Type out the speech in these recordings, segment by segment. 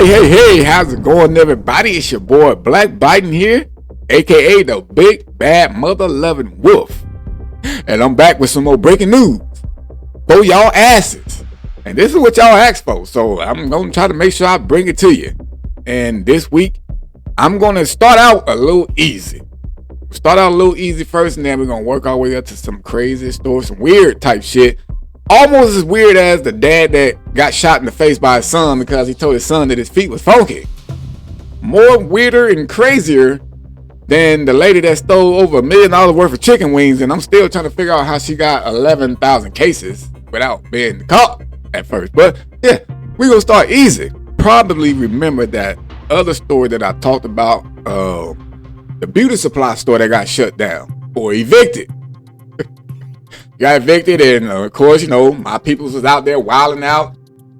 Hey, how's it going, everybody? It's your boy Black Biden here, aka the big bad mother loving wolf. And I'm back with some more breaking news for y'all asses. And this is what y'all asked for, so I'm gonna try to make sure I bring it to you. And this week, I'm gonna start out a little easy. First, and then we're gonna work our way up to some crazy stories, some weird type shit. Almost as weird as the dad that got shot in the face by his son because he told his son that his feet was funky. More weirder and crazier than the lady that stole over $1 million worth of chicken wings, and I'm still trying to figure out how she got 11,000 cases without being caught at first. But yeah, we're gonna start easy. Probably remember that other story that I talked about, the beauty supply store that got shut down or evicted. Got evicted, and of course, my peoples was out there wilding out,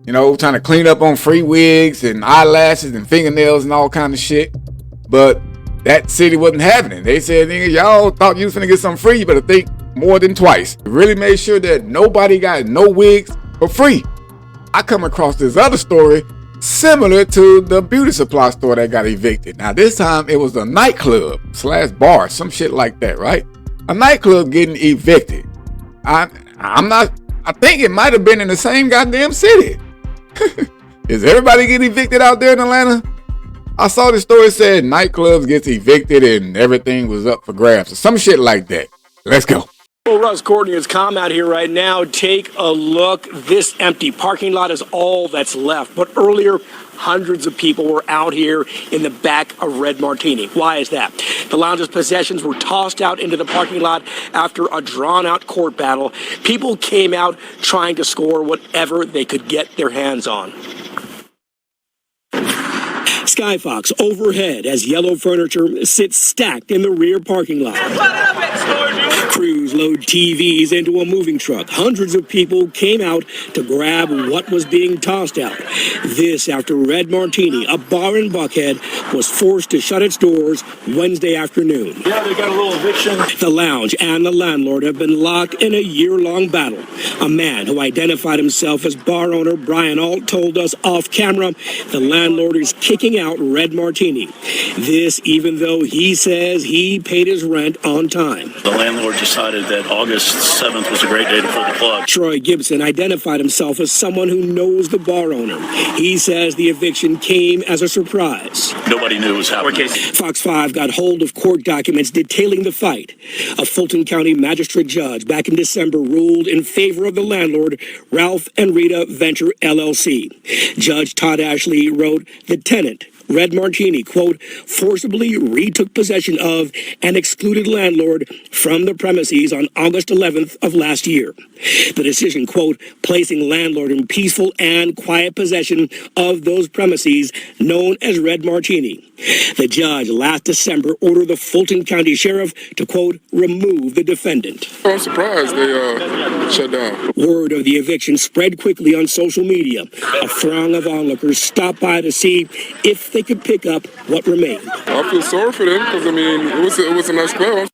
trying to clean up on free wigs and eyelashes and fingernails and all kind of shit. But that city wasn't having it. They said, nigga, y'all thought you was finna get something free, you better think more than twice. It really made sure that nobody got no wigs for free. I come across this other story similar to the beauty supply store that got evicted. Now this time it was a nightclub / bar, some shit like that, right? A nightclub getting evicted. I think it might have been in the same goddamn city. Is everybody getting evicted out there in Atlanta? I saw the story said nightclubs gets evicted and everything was up for grabs or some shit like that. Let's go. Well, Russ Courtney is calm out here right now. Take a look. This empty parking lot is all that's left. But earlier, hundreds of people were out here in the back of Red Martini. Why is that? The lounge's possessions were tossed out into the parking lot after a drawn-out court battle. People came out trying to score whatever they could get their hands on. Skyfox overhead as yellow furniture sits stacked in the rear parking lot. Crews load TVs into a moving truck. Hundreds of people came out to grab what was being tossed out. This after Red Martini, a bar in Buckhead, was forced to shut its doors Wednesday afternoon. Yeah, they got a little eviction. The lounge and the landlord have been locked in a year-long battle. A man who identified himself as bar owner Brian Alt told us off camera the landlord is kicking out Red Martini. This even though he says he paid his rent on time. The landlord decided that August 7th was a great day to pull the plug. Troy Gibson identified himself as someone who knows the bar owner. He says the eviction came as a surprise. Nobody knew it was happening. Fox 5 got hold of court documents detailing the fight. A Fulton County magistrate judge back in December ruled in favor of the landlord, Ralph and Rita Venture LLC. Judge Todd Ashley wrote, the tenant, Red Martini, quote, forcibly retook possession of and excluded landlord from the premises on August 11th of last year. The decision, quote, placing landlord in peaceful and quiet possession of those premises known as Red Martini. The judge last December ordered the Fulton County Sheriff to, quote, remove the defendant. I'm surprised they shut down. Word of the eviction spread quickly on social media. A throng of onlookers stopped by to see if they could pick up what remained. I feel sorry for them because, it was a nice club.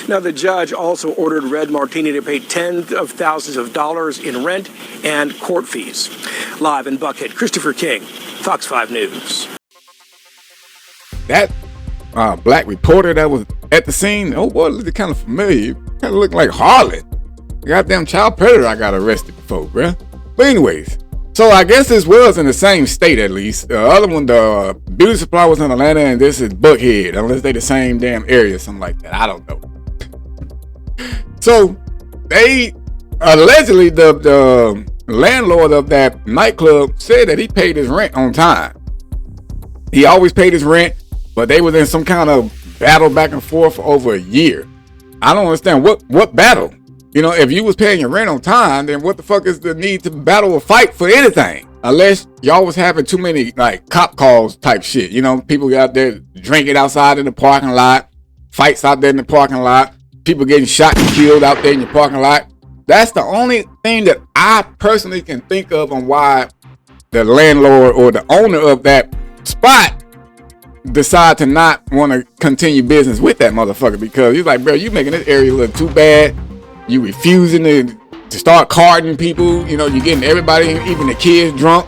Now, the judge also ordered Red Martini to pay tens of thousands of dollars in rent and court fees. Live in Buckhead, Christopher King, Fox 5 News. That black reporter that was at the scene, oh boy, looked kind of familiar. Kind of looked like Harlan. Goddamn child predator I got arrested before, bruh. But anyways, so I guess this was in the same state at least. The other one, the beauty supply was in Atlanta, and this is Buckhead, unless they the same damn area or something like that. I don't know. So they allegedly the landlord of that nightclub said that he paid his rent on time. He always paid his rent, but they was in some kind of battle back and forth for over a year. I don't understand what battle. If you was paying your rent on time, then what the fuck is the need to battle or fight for anything? Unless y'all was having too many like cop calls type shit. People out there drinking outside in the parking lot, fights out there in the parking lot, people getting shot and killed out there in the parking lot. That's the only thing that I personally can think of on why the landlord or the owner of that spot decide to not want to continue business with that motherfucker, because he's like, bro, you making this area look too bad. You refusing to to start carding people. You know, you're getting everybody, even the kids, drunk.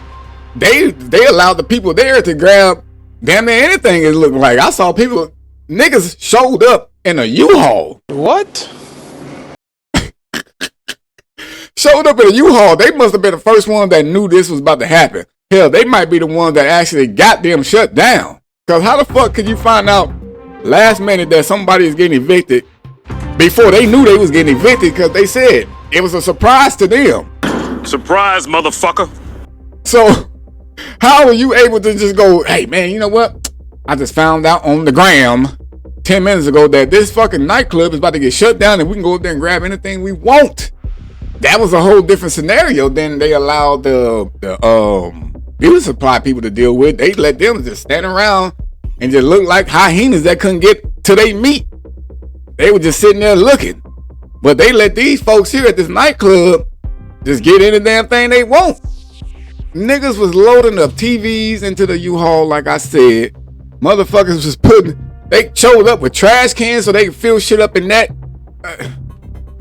They allowed the people there to grab damn near anything it looked like. I saw people, niggas showed up in a U-Haul. What? Showed up in a U-Haul. They must have been the first one that knew this was about to happen. Hell, they might be the ones that actually got them shut down. Because how the fuck could you find out last minute that somebody is getting evicted before they knew they was getting evicted? Because they said it was a surprise to them. Surprise, motherfucker. So how are you able to just go, hey man, you know what? I just found out on the gram 10 minutes ago that this fucking nightclub is about to get shut down and we can go up there and grab anything we want. That was a whole different scenario than they allowed the beauty supply people to deal with. They let them just stand around and just look like hyenas that couldn't get to their meat. They were just sitting there looking. But they let these folks here at this nightclub just get any damn thing they want. Niggas was loading up TVs into the U-Haul, like I said. Motherfuckers was they showed up with trash cans so they could fill shit up in that.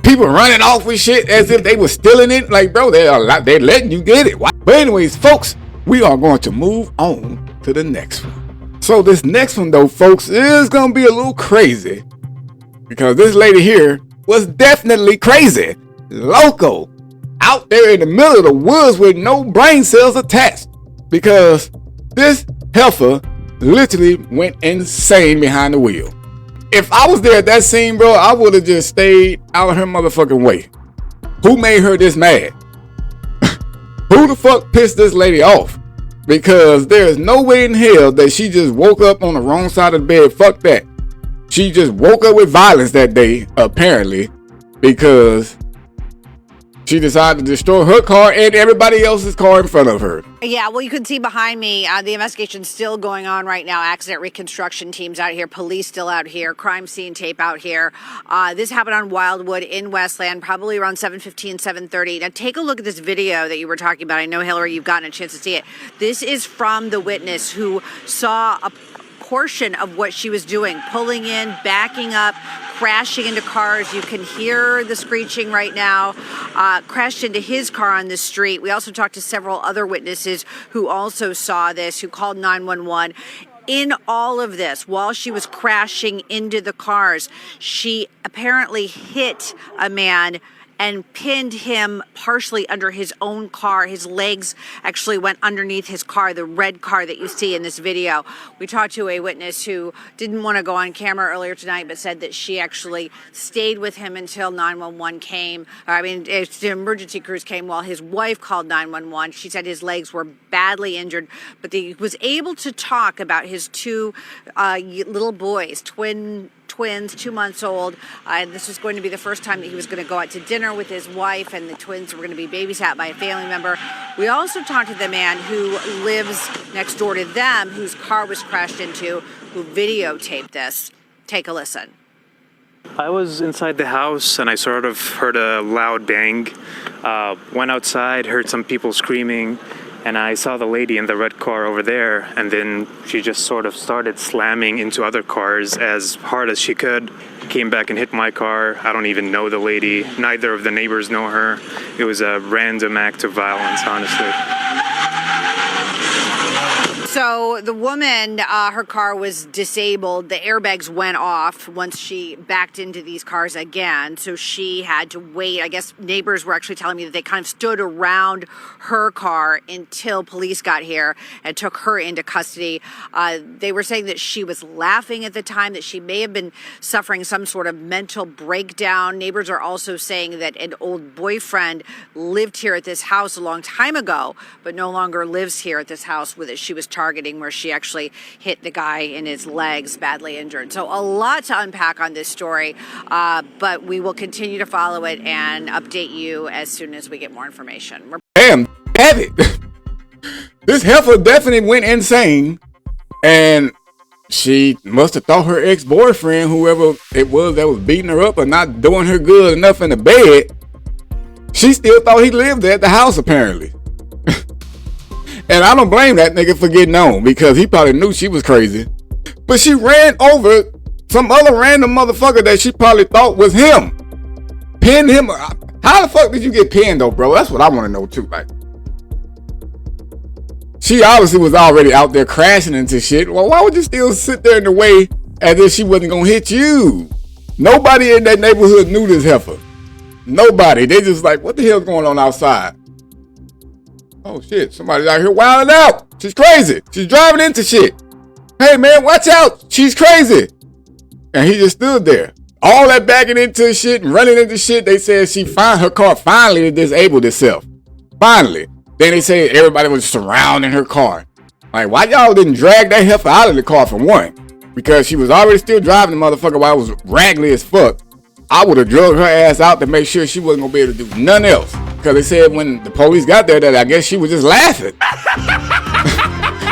People running off with shit as if they were stealing it. Like, bro, they're letting you get it. But anyways, folks, we are going to move on to the next one. So this next one, though, folks, is going to be a little crazy. Because this lady here was definitely crazy. Loco. Out there in the middle of the woods with no brain cells attached. Because this heifer literally went insane behind the wheel. If I was there at that scene, bro, I would have just stayed out of her motherfucking way. Who made her this mad? Who the fuck pissed this lady off? Because there's no way in hell that she just woke up on the wrong side of the bed. Fuck that. She just woke up with violence that day, apparently, because she decided to destroy her car and everybody else's car in front of her. Yeah, well, you can see behind me, the investigation's still going on right now. Accident reconstruction teams out here, police still out here, crime scene tape out here. This happened on Wildwood in Westland, probably around 7:15, 7:30. Now, take a look at this video that you were talking about. I know, Hillary, you've gotten a chance to see it. This is from the witness who saw a portion of what she was doing, pulling in, backing up, crashing into cars. You can hear the screeching right now. Crashed into his car on the street. We also talked to several other witnesses who also saw this, who called 911. In all of this, while she was crashing into the cars, she apparently hit a man and pinned him partially under his own car. His legs actually went underneath his car, the red car that you see in this video. We talked to a witness who didn't want to go on camera earlier tonight, but said that she actually stayed with him until 911 came. The emergency crews came while his wife called 911. She said his legs were badly injured, but he was able to talk about his two little boys, twins, 2 months old. This was going to be the first time that he was going to go out to dinner with his wife, and the twins were going to be babysat by a family member. We also talked to the man who lives next door to them, whose car was crashed into, who videotaped this. Take a listen. I was inside the house and I sort of heard a loud bang. Went outside, heard some people screaming, and I saw the lady in the red car over there, and then she just sort of started slamming into other cars as hard as she could. Came back and hit my car. I don't even know the lady. Neither of the neighbors know her. It was a random act of violence, honestly. So the woman, her car was disabled. The airbags went off once she backed into these cars again. So she had to wait. I guess neighbors were actually telling me that they kind of stood around her car until police got here and took her into custody. They were saying that she was laughing at the time, that she may have been suffering some sort of mental breakdown. Neighbors are also saying that an old boyfriend lived here at this house a long time ago, but no longer lives here at this house with it. She was targeting, where she actually hit the guy in his legs, badly injured. So a lot to unpack on this story, but we will continue to follow it and update you as soon as we get more information. Damn, have it. This heifer definitely went insane, and she must have thought her ex-boyfriend, whoever it was that was beating her up or not doing her good enough in the bed, she still thought he lived at the house, apparently. And I don't blame that nigga for getting on, because he probably knew she was crazy. But she ran over some other random motherfucker that she probably thought was him. Pinned him. How the fuck did you get pinned though, bro? That's what I want to know too. Like, she obviously was already out there crashing into shit. Well, why would you still sit there in the way as if she wasn't gonna hit you? Nobody in that neighborhood knew this heifer. Nobody. They just like, what the hell's going on outside? Oh shit, somebody's out here wilding out. She's crazy. She's driving into shit. Hey man, watch out. She's crazy. And he just stood there. All that backing into shit and running into shit. They said her car finally disabled itself. Finally. Then they say everybody was surrounding her car. Like, why y'all didn't drag that heifer out of the car for one? Because she was already still driving the motherfucker while it was raggedy as fuck. I would have drugged her ass out to make sure she wasn't gonna be able to do nothing else. Because they said when the police got there that I guess she was just laughing.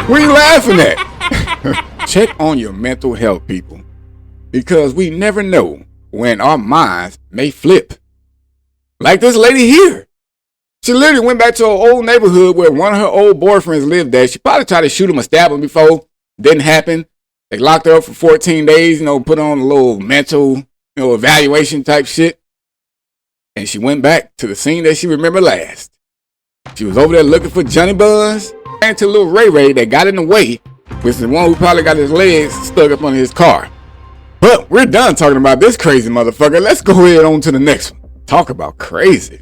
What are you laughing at? Check on your mental health, people. Because we never know when our minds may flip. Like this lady here. She literally went back to her old neighborhood where one of her old boyfriends lived there. She probably tried to shoot him or stab him before. Didn't happen. They locked her up for 14 days, put on a little mental, evaluation type shit. And she went back to the scene that she remembered last. She was over there looking for Johnny Buzz. Ran into little Ray Ray that got in the way, which is the one who probably got his legs stuck up under his car. But we're done talking about this crazy motherfucker. Let's go ahead on to the next one. Talk about crazy.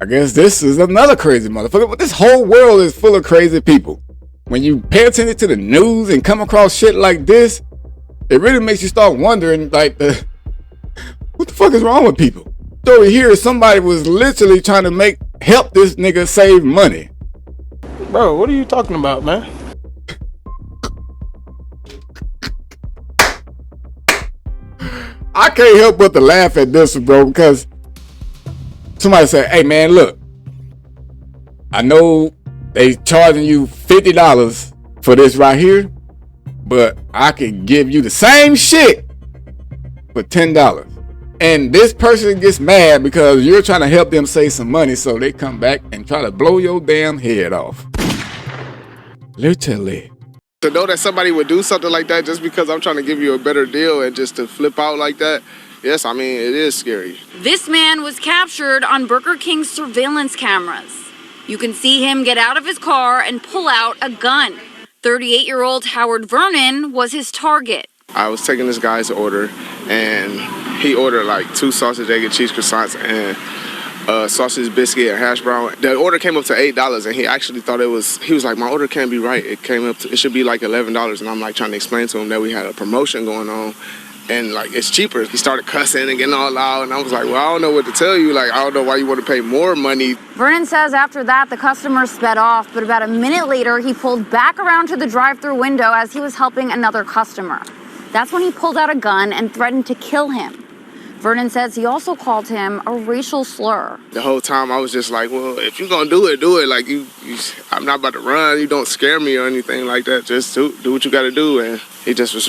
I guess this is another crazy motherfucker, but this whole world is full of crazy people. When you pay attention to the news and come across shit like this, it really makes you start wondering, like, what the fuck is wrong with people? Story here is somebody was literally trying to help this nigga save money. Bro, what are you talking about, man? I can't help but to laugh at this one, bro, because somebody said, hey man, look, I know they charging you $50 for this right here, but I can give you the same shit for $10. And this person gets mad because you're trying to help them save some money, so they come back and try to blow your damn head off. Literally. To know that somebody would do something like that just because I'm trying to give you a better deal and just to flip out like that, yes, I mean, it is scary. This man was captured on Burger King's surveillance cameras. You can see him get out of his car and pull out a gun. 38-year-old Howard Vernon was his target. I was taking this guy's order, and he ordered like 2 sausage, egg, and cheese croissants and sausage biscuit and hash brown. The order came up to $8, and he actually thought he was like, my order can't be right. It should be like $11. And I'm like trying to explain to him that we had a promotion going on, and like it's cheaper. He started cussing and getting all loud, and I was like, well, I don't know what to tell you. Like, I don't know why you want to pay more money. Vernon says after that, the customer sped off, but about a minute later, he pulled back around to the drive-thru window as he was helping another customer. That's when he pulled out a gun and threatened to kill him. Vernon says he also called him a racial slur. The whole time I was just like, well, if you're gonna do it, do it. Like, I'm not about to run. You don't scare me or anything like that. Just do what you gotta do. And he just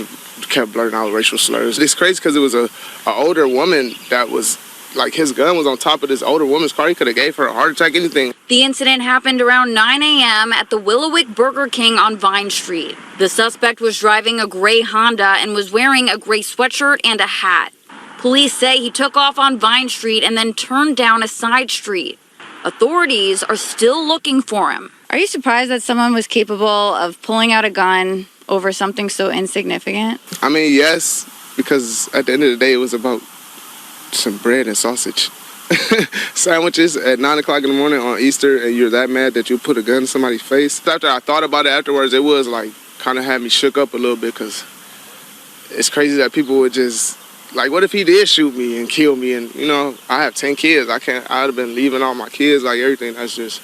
kept blurting out racial slurs. It's crazy because it was a older woman that was, like, his gun was on top of this older woman's car. He could have gave her a heart attack, anything. The incident happened around 9 a.m. at the Willowick Burger King on Vine Street. The suspect was driving a gray Honda and was wearing a gray sweatshirt and a hat. Police say he took off on Vine Street and then turned down a side street. Authorities are still looking for him. Are you surprised that someone was capable of pulling out a gun over something so insignificant? I mean, yes, because at the end of the day, it was about some bread and sausage. Sandwiches at 9 o'clock in the morning on Easter, and you're that mad that you put a gun in somebody's face. After I thought about it afterwards, it was like kind of had me shook up a little bit, because it's crazy that people would just, like, what if he did shoot me and kill me? And, I have 10 kids. I'd have been leaving all my kids, like everything. That's just,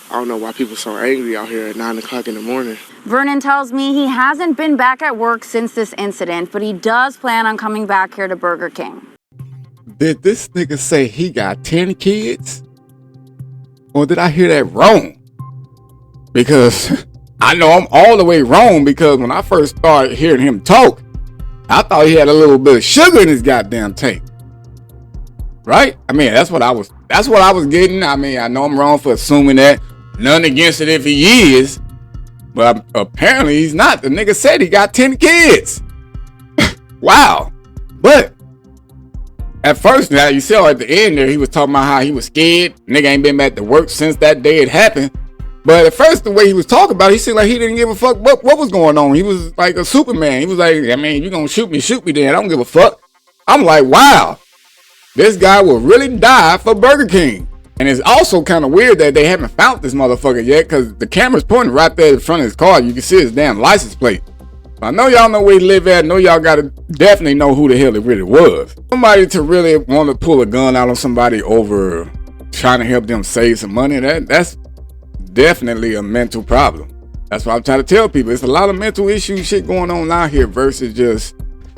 I don't know why people are so angry out here at 9 o'clock in the morning. Vernon tells me he hasn't been back at work since this incident, but he does plan on coming back here to Burger King. Did this nigga say he got 10 kids? Or did I hear that wrong? Because I know I'm all the way wrong, because when I first started hearing him talk, I thought he had a little bit of sugar in his goddamn tank. Right? I mean, that's what I was getting. I mean, I know I'm wrong for assuming that. None against it if he is. But apparently he's not. The nigga said he got 10 kids. Wow. But At first, now you see at the end there, he was talking about how he was scared. Nigga ain't been back to work since that day it happened. But at first, the way he was talking about it, he seemed like he didn't give a fuck what was going on. He was like a Superman. He was like, I mean, you gonna shoot me then. I don't give a fuck. I'm like, wow, this guy will really die for Burger King. And it's also kind of weird that they haven't found this motherfucker yet, because the camera's pointing right there in front of his car. You can see his damn license plate. I know y'all know where he live at. I know y'all gotta definitely know who the hell it really was. Somebody to really want to pull a gun out on somebody over trying to help them save some money, that's definitely a mental problem. That's what I'm trying to tell people. It's a lot of mental issue shit going on out here versus just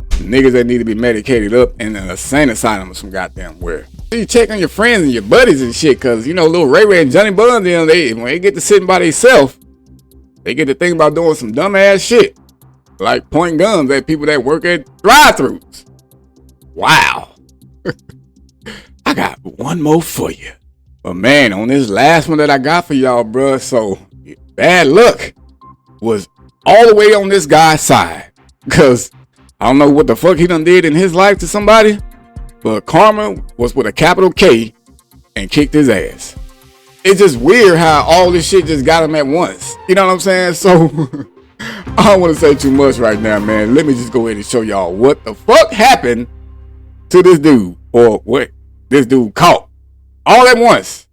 niggas that need to be medicated up in an insane asylum or some goddamn where. You check on your friends and your buddies and shit, cause you know little Ray Ray and Johnny Buns, when they get to sitting by themselves, they get to think about doing some dumb ass shit. Like pointing guns at people that work at drive-thrus. Wow. I got one more for you. But man, on this last one that I got for y'all, bruh, so bad luck was all the way on this guy's side. Because I don't know what the fuck he done did in his life to somebody, but karma was with a capital K and kicked his ass. It's just weird how all this shit just got him at once. You know what I'm saying? So I don't want to say too much right now, man. Let me just go ahead and show y'all what the fuck happened to this dude, or what this dude caught all at once.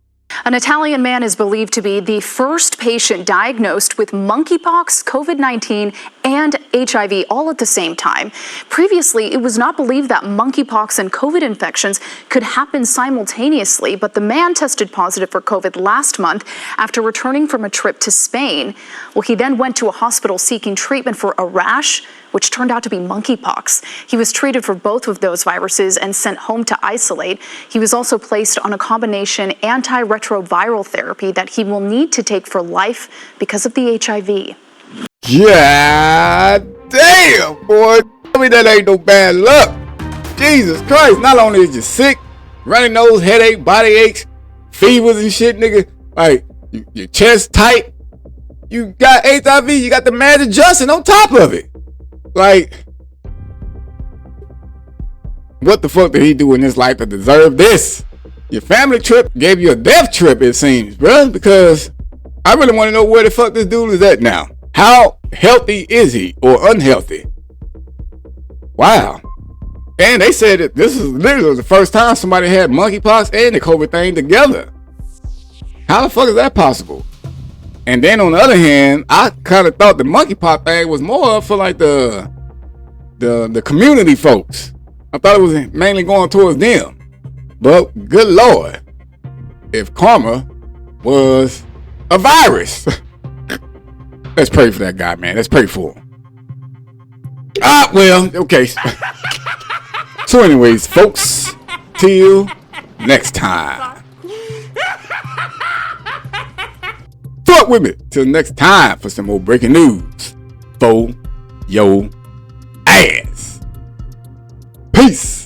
An Italian man is believed to be the first patient diagnosed with monkeypox, COVID-19, and HIV all at the same time. Previously, it was not believed that monkeypox and COVID infections could happen simultaneously, but the man tested positive for COVID last month after returning from a trip to Spain. Well, he then went to a hospital seeking treatment for a rash, which turned out to be monkeypox. He was treated for both of those viruses and sent home to isolate. He was also placed on a combination antiretroviral therapy that he will need to take for life because of the HIV. God damn, boy. Tell me that ain't no bad luck. Jesus Christ, not only is you sick, running nose, headache, body aches, fevers and shit, nigga. Like, your chest tight. You got HIV, you got the Magic Johnson on top of it. Like, what the fuck did he do in his life to deserve this? Your family trip gave you a death trip, it seems, bruh, because I really want to know where the fuck this dude is at now. How healthy is he, or unhealthy? Wow. And they said that this is literally the first time somebody had monkeypox and the COVID thing together. How the fuck is that possible? And then on the other hand, I kind of thought the monkeypox thing was more for like the community folks. I thought it was mainly going towards them. But good Lord, if karma was a virus. Let's pray for that guy, man. Let's pray for him. Well, okay. So anyways, folks, till next time. Fuck with me till next time for some more breaking news for your ass. Peace.